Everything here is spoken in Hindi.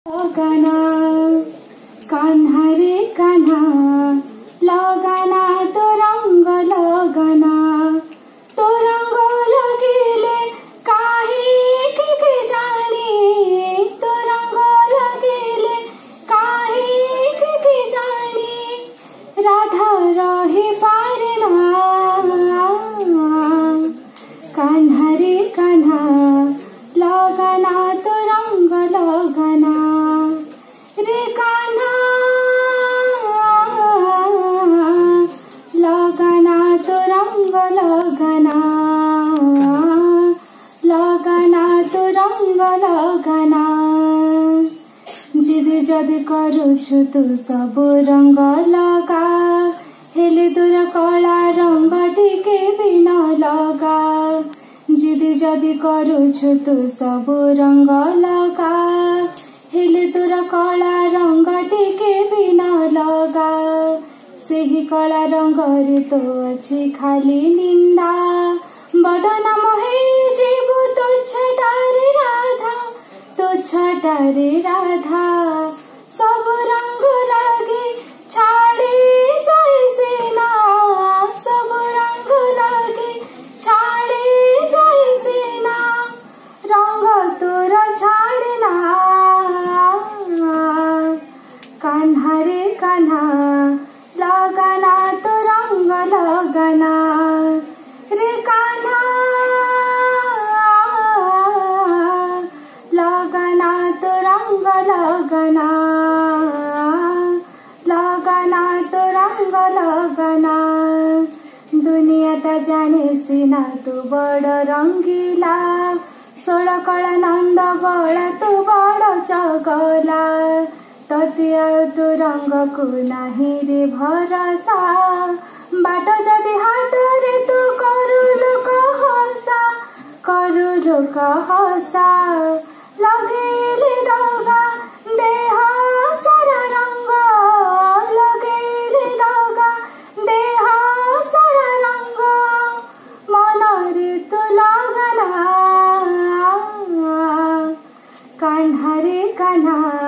लगाना कान्हा रे कान्हा लगाना तो रंग लगाना तो रंग लगिले काहे के जाने तो रंग लगिले काहे के जाने राधा रहे पारे ना कान्हा रे कान्हा लगाना तो रंग लगाना रे कान्हा लगाना तो रंग लगाना लगाना तो रंग लगाना जिद जद करुछु तू सब रंग लगा हेले तोर कला रंग टिके भी न लगा जिद जदि करुछु तू सब रंग लगा हेले तोर कला रंग टिके भी न लगा सेही कला रंग रे तो अछि खाली निंदा बदन मोहे जीवु तुच्छटारे राधा सब रंग लागे छाड़े जैसे ना सब रंग लागे छाड़े जैसे ना रंग तोर छाड़ना कान्हा रे कान्हा लगाना तो रंग लगाना रे कान्हा लगाना तो रंग लगाना लगाना तो रंग लगाना दुनिया ता जाने सीना तू बड़ रंगीला सोल कला नंद बड़ा तू बड़ चगला ततिया तू रंग को नाही रे भरसा बाट जदि हाट रे तू करू लोक हसा लगेले लगा देह सारा रंग लगेले लगा देह सारा रंग मन रे तू लगना कान्हा रे कान्हा